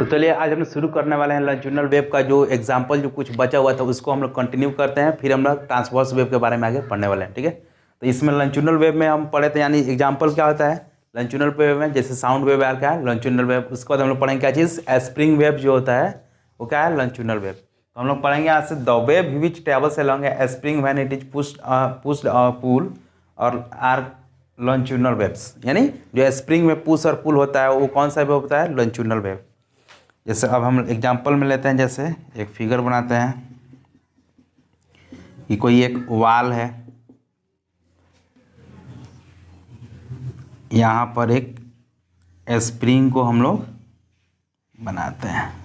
तो चलिए आज हम लोग शुरू करने वाले हैं लॉन्जिट्यूडिनल वेव का जो एग्जांपल जो कुछ बचा हुआ था उसको हम लोग कंटिन्यू करते हैं, फिर हम लोग ट्रांसवर्स वेव के बारे में आगे पढ़ने वाले हैं। ठीक है, तो इसमें लॉन्जिट्यूडिनल वेव में हम पढ़े थे, यानी एग्जांपल क्या होता है लॉन्जिट्यूडिनल वेव में, जैसे साउंड वेव आ क्या है लॉन्जिट्यूडिनल वेव। उसके बाद हम लोग पढ़ेंगे क्या चीज़, स्प्रिंग वेव जो होता है वो क्या है लॉन्जिट्यूडिनल वेव। तो हम लोग पढ़ेंगे आज से the wave which travels along a spring when it is pushed pull और आर लॉन्जिट्यूडिनल वेव्स, यानी जो स्प्रिंग में पुश और पुल होता है वो कौन सा वेव होता है लॉन्जिट्यूडिनल वेव। जैसे अब हम एग्जांपल में लेते हैं, जैसे एक फिगर बनाते हैं कि कोई एक वाल है, यहाँ पर एक स्प्रिंग को हम लोग बनाते हैं।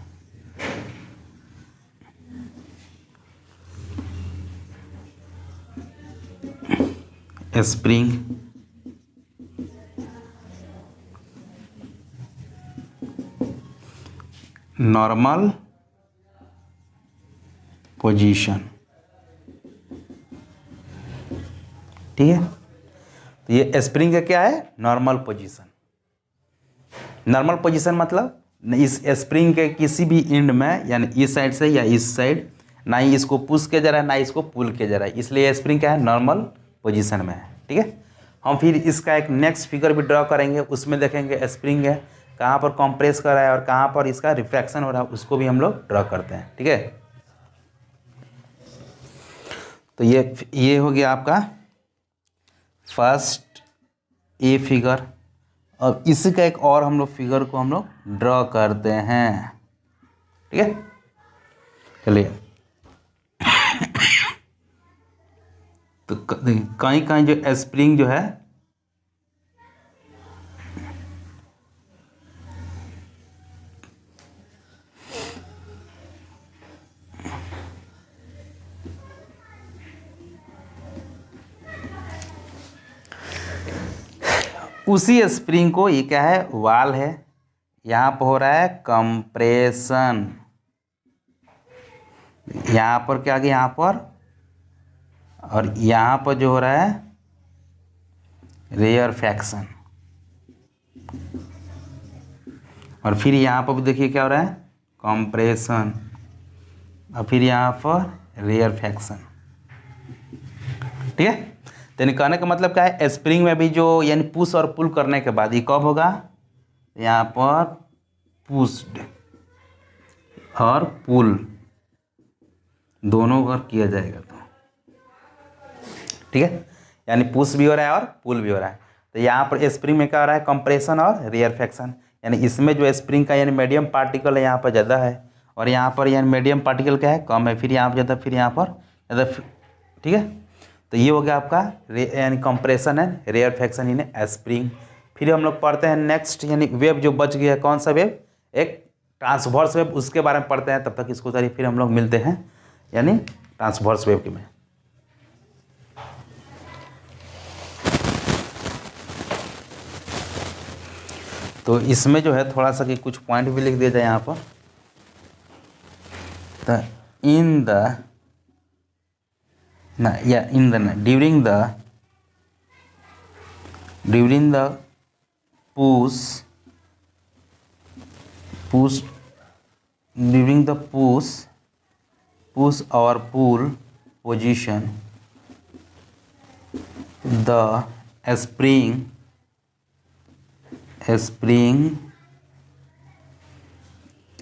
स्प्रिंग नॉर्मल पोजीशन, ठीक है। तो ये स्प्रिंग का क्या है नॉर्मल पोजीशन। नॉर्मल पोजीशन मतलब इस स्प्रिंग के किसी भी एंड में, यानी इस साइड से या इस साइड, ना ही इसको पुश किया जा रहा है ना इसको पुल किया जा रहा है, इसलिए स्प्रिंग क्या है नॉर्मल पोजीशन में है। ठीक है, हम फिर इसका एक नेक्स्ट फिगर भी ड्रॉ करेंगे, उसमें देखेंगे स्प्रिंग है कहाँ पर कंप्रेस कर रहा है और कहाँ पर इसका रिफ्रैक्शन हो रहा है, उसको भी हम लोग ड्रॉ करते हैं। ठीक है, तो ये हो गया आपका फर्स्ट ए फिगर। अब इसी का एक और हम लोग फिगर को हम लोग ड्रॉ करते हैं। ठीक है, चलिए तो कहीं कहीं जो स्प्रिंग जो है उसी स्प्रिंग को, ये क्या है वाल है, यहाँ पर हो रहा है कंप्रेशन, यहाँ पर क्या गया यहाँ पर, और यहाँ पर जो हो रहा है रेयरफैक्शन, और फिर यहाँ पर देखिए क्या हो रहा है कंप्रेशन, और फिर यहाँ पर रेयरफैक्शन। ठीक है, तो कहने का मतलब क्या है, स्प्रिंग में भी जो यानी पुश और पुल करने के बाद ये कब होगा, यहाँ पर पुश्ड और पुल दोनों अगर किया जाएगा तो ठीक है, यानी पुश भी हो रहा है और पुल भी हो रहा है। तो यहाँ पर स्प्रिंग में क्या हो रहा है कंप्रेशन और रेयरफैक्शन, यानी इसमें जो स्प्रिंग का यानी मीडियम पार्टिकल है यहाँ पर ज़्यादा है, और यहाँ पर यानी मीडियम पार्टिकल क्या है कम है, फिर यहाँ पर ज़्यादा, फिर यहाँ पर ज़्यादा। ठीक है, तो ये हो गया आपका यानी compression and rarefaction in spring. फिर हम लोग पढ़ते हैं नेक्स्ट, यानी वेव जो बच गया है कौन सा वेव, एक ट्रांसवर्स वेव, उसके बारे में पढ़ते हैं। तब तक इसको फिर हम लोग मिलते हैं यानी ट्रांसवर्स वेव के में। तो इसमें जो है थोड़ा सा कि कुछ पॉइंट भी लिख दिया जाए यहाँ पर, तो in the during the push during the push or pull position, the spring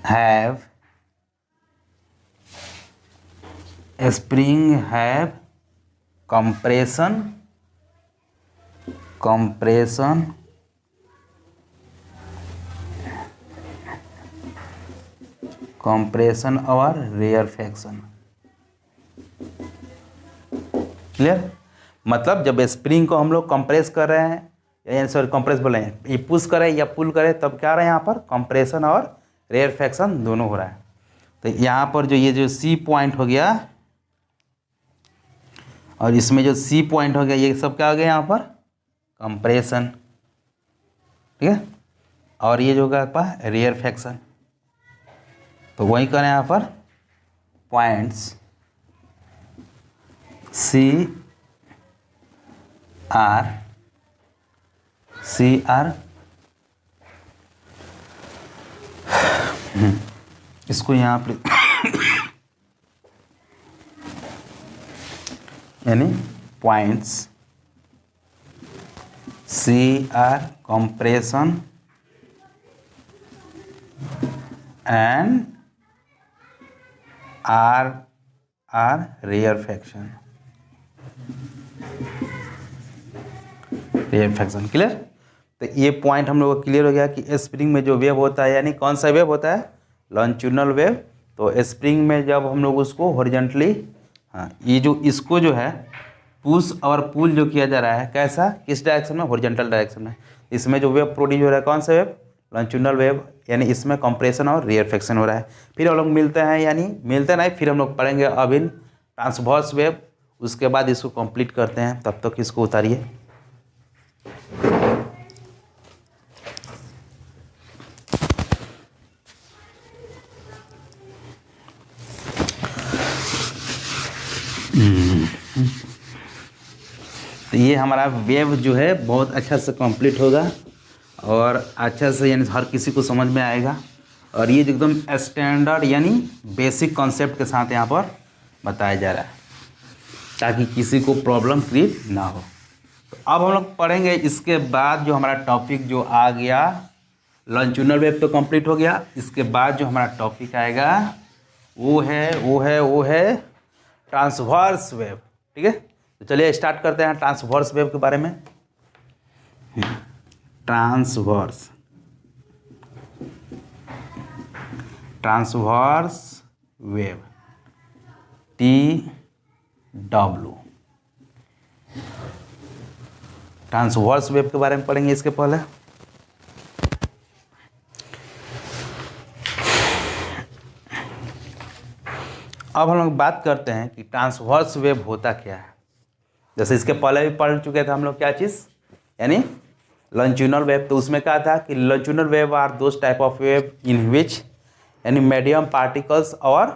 have compression और रेयरफैक्शन। क्लियर, मतलब जब स्प्रिंग को हम लोग कंप्रेस कर रहे हैं, यानी सॉरी कंप्रेस बोल रहे हैं, ये पुश करें या पुल करें, तब क्या रहा है यहाँ पर कंप्रेशन और रेयरफैक्शन दोनों हो रहा है। तो यहाँ पर जो ये जो सी पॉइंट हो गया और इसमें जो सी पॉइंट हो गया, ये सब क्या हो गया यहाँ पर कंप्रेशन। ठीक है, और ये जो होगा आपका रेयरफैक्शन। तो वही करें यहाँ पर पॉइंट्स सी आर इसको यहाँ पे यानी points C R compression and R R rarefaction. Rarefaction clear. तो ये पॉइंट हम लोग को क्लियर हो गया कि स्प्रिंग में जो वेव होता है, यानी कौन सा वेव होता है, लॉन्जिट्यूडिनल वेव। तो स्प्रिंग में जब हम लोग उसको हॉरिजॉन्टली, हाँ, ये जो इसको जो है पुश और पुल जो किया जा रहा है, कैसा, किस डायरेक्शन में, हॉरिजॉन्टल डायरेक्शन में। इसमें जो वेव प्रोड्यूस हो रहा है कौन सा वेव, लॉन्जिट्यूडिनल वेव, यानी इसमें कंप्रेशन और रेयरफैक्शन हो रहा है। फिर हम लोग मिलते हैं, यानी मिलते नहीं, फिर हम लोग पढ़ेंगे अब इन ट्रांसवर्स वेव, उसके बाद इसको कंप्लीट करते हैं। तब तक इसको उतारिए। तो ये हमारा वेव जो है बहुत अच्छा से कंप्लीट होगा और अच्छा से, यानी हर किसी को समझ में आएगा। और ये एकदम स्टैंडर्ड यानी बेसिक कॉन्सेप्ट के साथ यहाँ पर बताया जा रहा है, ताकि किसी को प्रॉब्लम क्रिएट ना हो। तो अब हम लोग पढ़ेंगे इसके बाद जो हमारा टॉपिक जो आ गया, लॉन्जिट्यूडिनल वेव तो कंप्लीट हो गया। इसके बाद जो हमारा टॉपिक आएगा वो है ट्रांसवर्स वेव। ठीक है, तो चलिए स्टार्ट करते हैं ट्रांसवर्स वेव के बारे में। Transverse wave, TW, transverse wave के बारे में पढ़ेंगे इसके पहले। अब हम लोग बात करते हैं कि ट्रांसवर्स वेव होता क्या है। जैसे इसके पहले भी पढ़ चुके थे हम लोग क्या चीज़, यानी लॉन्जिट्यूडिनल वेव। तो उसमें क्या था कि longitudinal wave are those type of wave in which, यानी मीडियम पार्टिकल्स और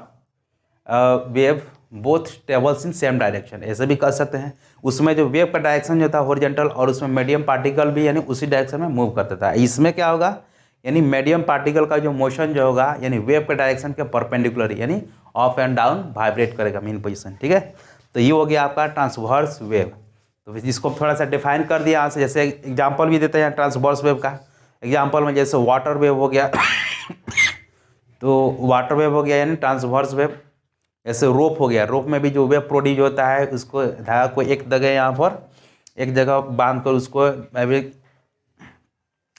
wave both travels in same direction, ऐसे भी कर सकते हैं। उसमें जो वेव का डायरेक्शन जो था हॉरिजॉन्टल, और उसमें मीडियम पार्टिकल भी यानी उसी डायरेक्शन में मूव करता था। इसमें क्या होगा, यानी मीडियम पार्टिकल का जो मोशन जो होगा, यानी वेव के डायरेक्शन के परपेंडिकुलर, यानी अप एंड डाउन वाइब्रेट करेगा मेन पोजीशन। ठीक है, तो ये हो गया आपका ट्रांसवर्स वेव। तो इसको थोड़ा सा डिफाइन कर दिया यहाँ से। जैसे एग्जांपल भी देते हैं ट्रांसवर्स वेव का। एग्जांपल में जैसे वाटर वेव हो गया तो वाटर वेव हो गया यानी ट्रांसवर्स वेव। जैसे रोप हो गया, रोप में भी जो वेव प्रोड्यूस होता है, उसको धागा को एक जगह यहाँ पर एक जगह बांध कर उसको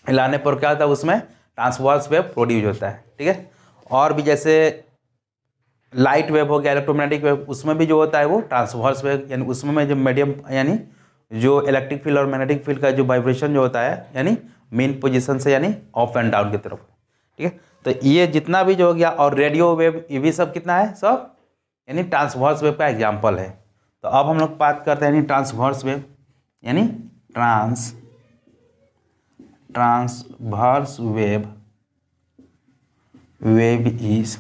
हिलाने पर क्या होता है, उसमें ट्रांसवर्स वेव प्रोड्यूस होता है। ठीक है, और भी जैसे लाइट वेव हो गया, इलेक्ट्रोमैग्नेटिक वेव, उसमें भी जो होता है वो ट्रांसवर्स वेव, यानी उसमें जो मीडियम, यानी जो इलेक्ट्रिक फील्ड और मैग्नेटिक फील्ड का जो वाइब्रेशन जो होता है, यानी मेन पोजीशन से यानी अप एंड डाउन की तरफ। ठीक है, तो ये जितना भी जो हो गया, और रेडियो वेव, ये भी सब कितना है, सब यानी ट्रांसवर्स वेव का एग्जाम्पल है। तो अब हम लोग बात करते हैं यानी ट्रांसवर्स वेव, यानी transverse wave is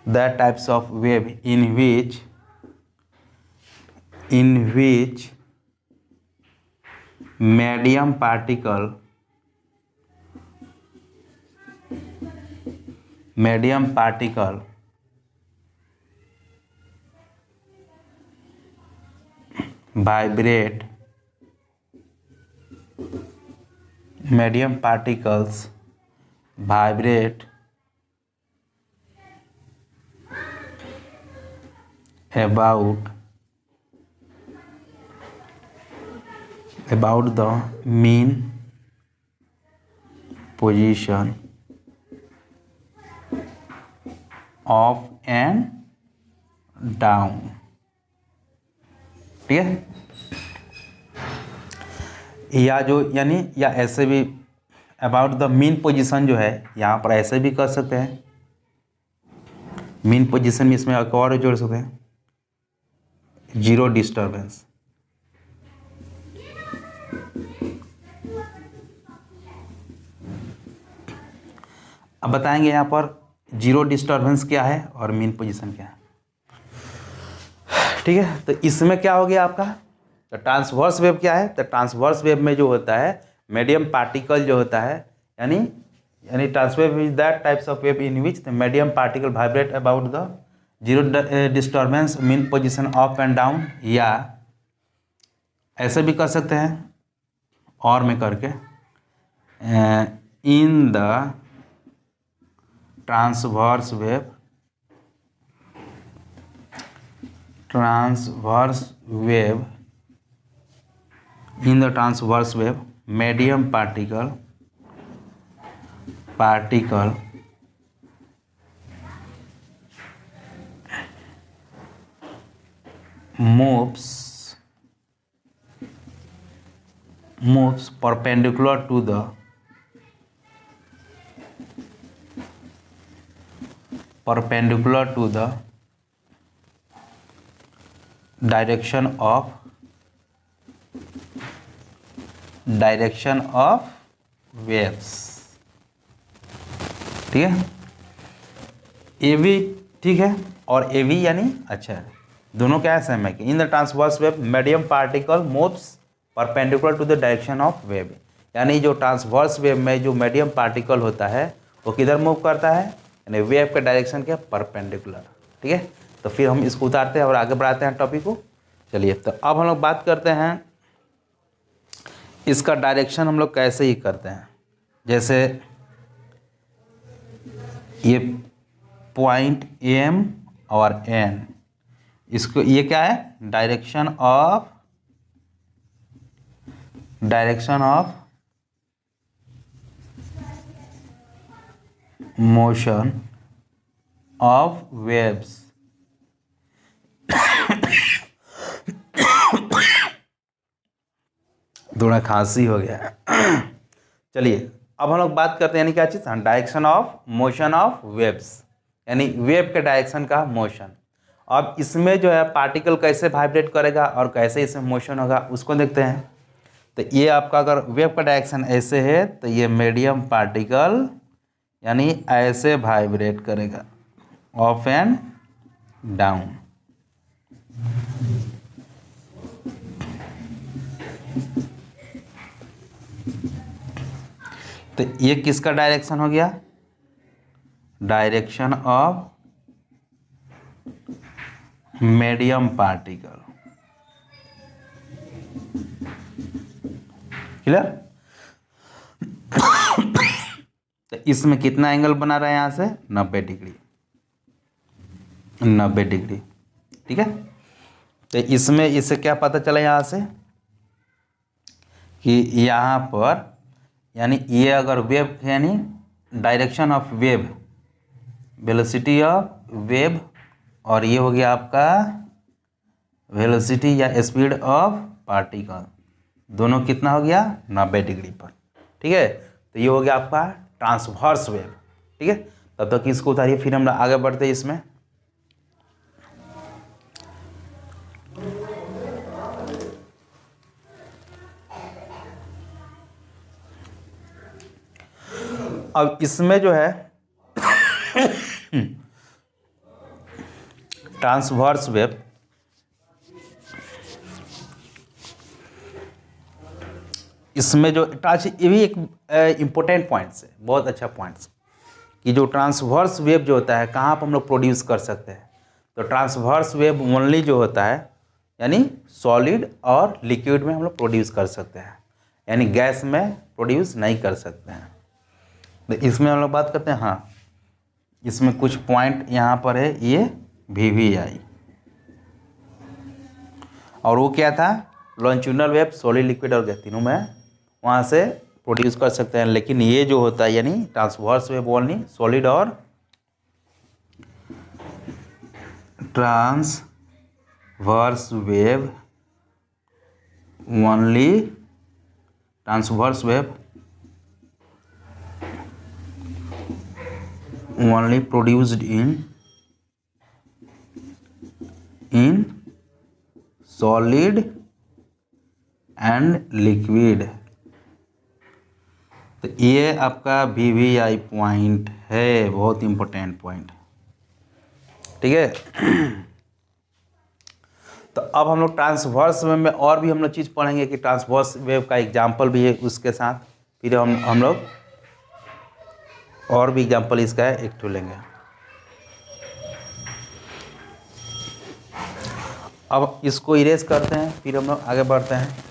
that types of wave in which medium particle vibrate, medium particles vibrate about the mean position of and down। ठीक है, या जो यानी या ऐसे भी अबाउट द मीन पोजीशन जो है, यहाँ पर ऐसे भी कर सकते हैं। मीन पोजीशन में इसमें एक और जोड़ सकते हैं, जीरो डिस्टर्बेंस। अब बताएंगे यहाँ पर जीरो डिस्टर्बेंस क्या है और मीन पोजीशन क्या है। ठीक है। तो इसमें क्या हो गया आपका, तो ट्रांसवर्स वेव क्या है, तो ट्रांसवर्स वेव में जो होता है मीडियम पार्टिकल जो होता है, यानी यानी transverse wave is that types of wave in which the medium particle vibrate about the zero disturbance mean position up and down, या ऐसे भी कर सकते हैं और में करके इन the transverse wave in the transverse wave medium particle moves perpendicular to the direction of waves। ठीक है, ए भी ठीक है और ए भी, यानी अच्छा दोनों क्या है सेम है कि in the transverse wave medium particle moves perpendicular to the direction of wave, यानी जो ट्रांसवर्स वेव में जो मीडियम पार्टिकल होता है वो किधर मूव करता है, यानी वेव के डायरेक्शन के परपेंडिकुलर। ठीक है, तो फिर हम इसको उतारते हैं और आगे बढ़ाते हैं टॉपिक को। चलिए, तो अब हम लोग बात करते हैं इसका डायरेक्शन हम लोग कैसे ही करते हैं। जैसे ये पॉइंट एम और एन, इसको ये क्या है, direction of motion of waves. थोड़ा खांसी हो गया है। चलिए, अब हम लोग बात करते हैं यानी क्या चीज़, direction of motion of waves, यानी वेव के डायरेक्शन का मोशन। अब इसमें जो है पार्टिकल कैसे वाइब्रेट करेगा और कैसे इसमें मोशन होगा उसको देखते हैं। तो ये आपका अगर वेव का डायरेक्शन ऐसे है तो ये मीडियम पार्टिकल यानी ऐसे वाइब्रेट करेगा अप एंड डाउन। तो ये किसका डायरेक्शन हो गया, direction of medium particle. Clear. तो इसमें कितना एंगल बना रहा है यहाँ से, 90 डिग्री, 90 डिग्री। ठीक है, तो इसमें इससे क्या पता चला यहाँ से कि यहाँ पर यानी ये अगर वेव यानी direction of wave, velocity of wave, और ये हो गया आपका वेलोसिटी या स्पीड ऑफ पार्टिकल, दोनों कितना हो गया, 90 डिग्री पर। ठीक है, तो ये हो गया आपका ट्रांसवर्स वेव। ठीक है, तब तक इसको उतारिए, फिर हम आगे बढ़ते हैं इसमें। अब इसमें जो है ट्रांसवर्स वेव, इसमें जो ये भी एक इम्पोर्टेंट पॉइंट्स है, बहुत अच्छा पॉइंट्स, कि जो ट्रांसवर्स वेव जो होता है कहाँ पर हम लोग प्रोड्यूस कर सकते हैं। तो ट्रांसवर्स वेव ओनली जो होता है यानी सॉलिड और लिक्विड में हम लोग प्रोड्यूस कर सकते हैं, यानी गैस में प्रोड्यूस नहीं कर सकते हैं। तो इसमें हम लोग बात करते हैं, हाँ इसमें कुछ पॉइंट यहाँ पर है, ये VVI, और वो क्या था, लॉन्जिट्यूडिनल वेव, सॉलिड, लिक्विड और गैस तीनों में वहाँ से प्रोड्यूस कर सकते हैं। लेकिन ये जो होता है यानी ट्रांसवर्स वेव ओनली सॉलिड और transverse wave only, transverse wave only produced in solid and liquid। तो ये आपका VVI पॉइंट है, बहुत इंपॉर्टेंट पॉइंट। ठीक है, तो अब हम लोग ट्रांसवर्स वेव में और भी हम लोग चीज़ पढ़ेंगे कि ट्रांसवर्स वेव का एग्जाम्पल भी है उसके साथ, फिर हम लोग और भी एग्जाम्पल इसका है एक ठो लेंगे। अब इसको इरेज करते हैं, फिर हम लोग आगे बढ़ते हैं।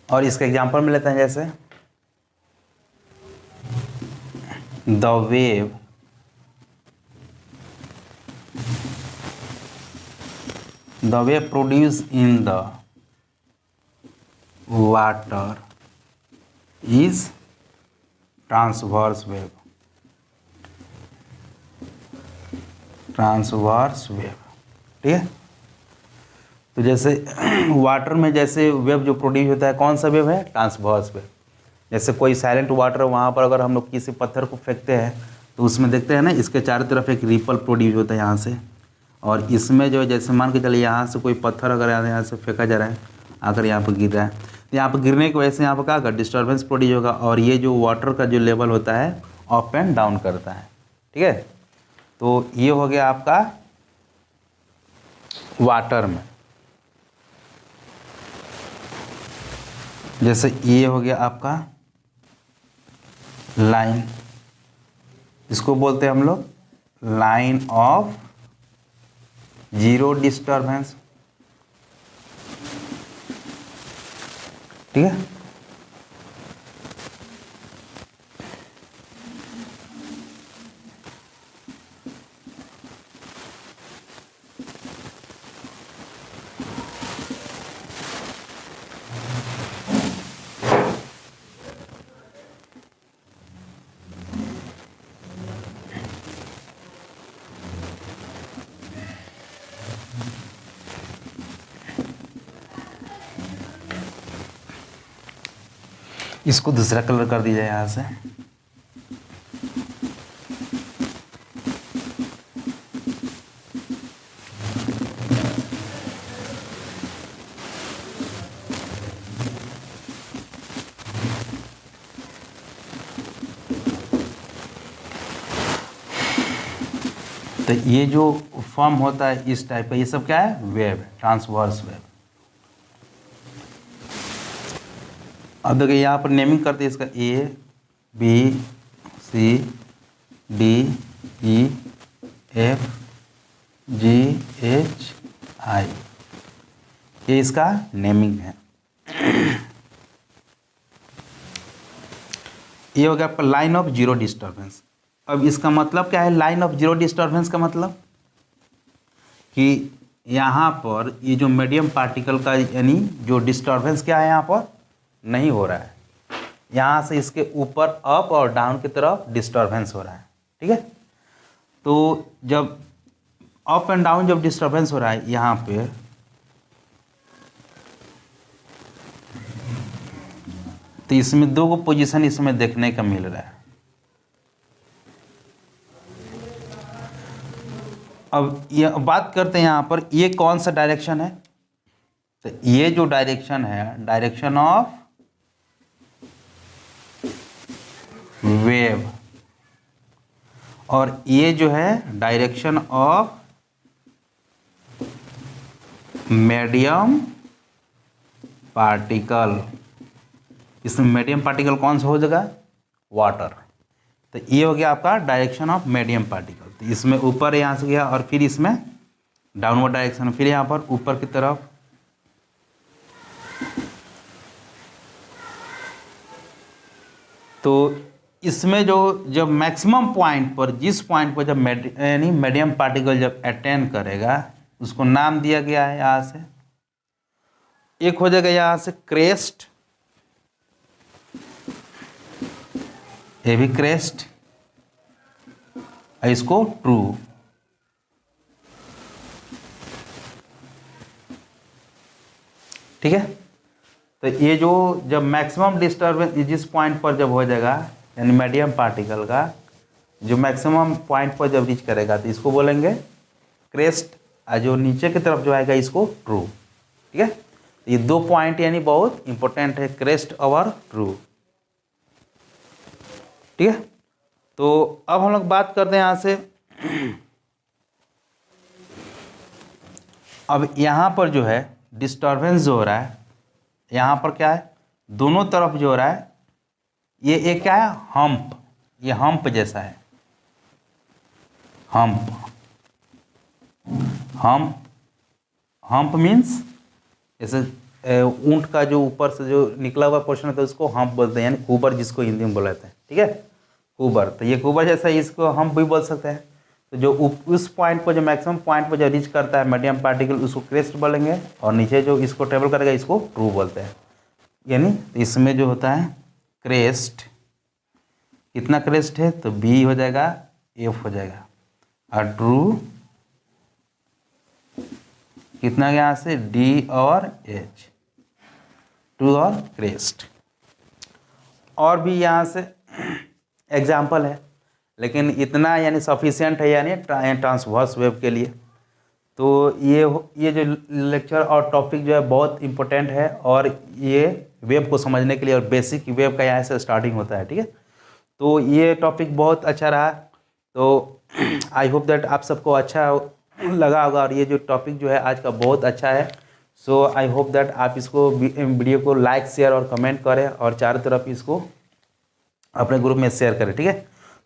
और इसका एग्जांपल में लेते हैं, जैसे the wave produce in the water is transverse wave. ठीक है। तो जैसे वाटर में जैसे वेव जो प्रोड्यूस होता है, कौन सा वेव है? Transverse wave. जैसे कोई साइलेंट वाटर, वहाँ पर अगर हम लोग किसी पत्थर को फेंकते हैं तो उसमें देखते हैं ना, इसके चारों तरफ एक रिपल प्रोड्यूस होता है यहाँ से, और इसमें जो जैसे मान के चलिए यहाँ से कोई पत्थर अगर यहाँ से फेंका जा रहा है, अगर यहाँ पर गिर रहा है, तो यहाँ पर गिरने की वजह से यहाँ पर क्या होगा? डिस्टर्बेंस प्रोड्यूस होगा, और ये जो वाटर का जो लेवल होता है अप एंड डाउन करता है। ठीक है। तो ये हो गया आपका वाटर में। जैसे ये हो गया आपका लाइन, इसको बोलते हैं हम लोग लाइन ऑफ जीरो डिस्टर्बेंस। ठीक है। इसको दूसरा कलर कर दीजिए यहाँ से। तो ये जो फॉर्म होता है इस टाइप का, ये सब क्या है? Wave, transverse wave. अब देखिए यहाँ पर नेमिंग करते हैं इसका A B C D E F G H I, ये इसका नेमिंग है। ये हो गया आपका लाइन ऑफ जीरो डिस्टर्बेंस। अब इसका मतलब क्या है? लाइन ऑफ जीरो डिस्टर्बेंस का मतलब कि यहाँ पर ये जो मीडियम पार्टिकल का यानी जो डिस्टर्बेंस क्या है, यहाँ पर नहीं हो रहा है, यहाँ से इसके ऊपर अप और डाउन की तरफ डिस्टर्बेंस हो रहा है। ठीक है। तो जब अप एंड डाउन जब डिस्टर्बेंस हो रहा है यहाँ पे, तो इसमें दो पोजीशन इसमें देखने का मिल रहा है। अब ये बात करते हैं यहाँ पर, ये कौन सा डायरेक्शन है? तो ये जो डायरेक्शन है, डायरेक्शन ऑफ वेव, और ये जो है डायरेक्शन ऑफ मीडियम पार्टिकल। इसमें मीडियम पार्टिकल कौन सा हो जाएगा? वाटर। तो ये हो गया आपका डायरेक्शन ऑफ मीडियम पार्टिकल। तो इसमें ऊपर यहाँ से गया, और फिर इसमें डाउनवर्ड डायरेक्शन, फिर यहाँ पर ऊपर की तरफ। तो इसमें जो जब मैक्सिमम पॉइंट पर, जिस पॉइंट पर जब यानी मीडियम पार्टिकल जब अटेन करेगा, उसको नाम दिया गया है यहाँ से। एक हो जाएगा यहाँ से क्रेस्ट, ये भी क्रेस्ट, इसको ट्रू। ठीक है। तो ये जो जब मैक्सिमम डिस्टर्बेंस जिस पॉइंट पर जब हो जाएगा, यानी मीडियम पार्टिकल का जो मैक्सिमम पॉइंट पर जब रीच करेगा तो इसको बोलेंगे क्रेस्ट, और जो नीचे की तरफ जो आएगा इसको ट्रू। ठीक है, ये 2 पॉइंट यानी बहुत इंपॉर्टेंट है, क्रेस्ट और ट्रू। ठीक है, तो अब हम लोग बात करते हैं यहाँ से। अब यहाँ पर जो है डिस्टर्बेंस जो हो रहा है, यहाँ पर क्या है, दोनों तरफ जो हो रहा है ये एक क्या है, हम्प, ये हम्प जैसा है, हम्प। हम्प हम्प मीन्स जैसे ऊंट का जो ऊपर से जो निकला हुआ पोर्शन होता है उसको हम्प बोलते हैं, यानी कुबर जिसको हिंदी में बोलते हैं। ठीक है, कुबर, तो ये कुबर जैसा है, इसको हम्प भी बोल सकते हैं। तो जो उस पॉइंट पर जो मैक्सिमम पॉइंट पर जो रीच करता है मीडियम पार्टिकल उसको क्रेस्ट बोलेंगे, और नीचे जो इसको ट्रेवल करेगा इसको ट्रू बोलते हैं। यानी इसमें जो होता है क्रेस्ट, कितना क्रेस्ट है तो बी हो जाएगा, एफ हो जाएगा, और ट्रू कितना यहाँ से डी और एच, ट्रू और क्रेस्ट। और भी यहाँ से एग्जाम्पल है, लेकिन इतना यानी सफिशिएंट है यानी ट्रांसवर्स वेव के लिए। तो ये जो लेक्चर और टॉपिक जो है बहुत इम्पोर्टेंट है, और ये वेव को समझने के लिए, और बेसिक वेव का यहाँ से स्टार्टिंग होता है। ठीक है, तो ये टॉपिक बहुत अच्छा रहा, तो आई होप दैट आप सबको अच्छा लगा होगा, और ये जो टॉपिक जो है आज का बहुत अच्छा है। सो आई होप दैट आप इसको वीडियो को लाइक, शेयर और कमेंट करें, और चारों तरफ इसको अपने ग्रुप में शेयर करें। ठीक है,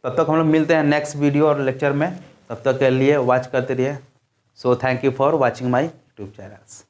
तब तक हम लोग मिलते हैं नेक्स्ट वीडियो और लेक्चर में, तब तक के लिए वॉच करते रहिए। So thank you for watching my YouTube channels.